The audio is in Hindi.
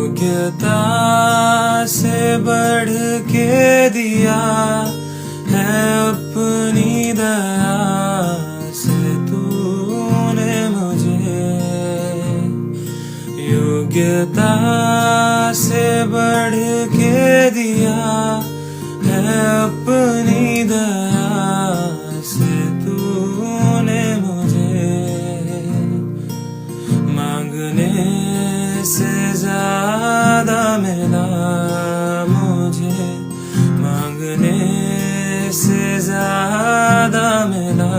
योग्यता से बढ़ के दिया है अपनी दया से तूने मुझे। योग्यता से बढ़ के दिया है अपनी दया से तूने मुझे। मांगने से ज्यादा मिला मुझे, मांगने से ज्यादा मिला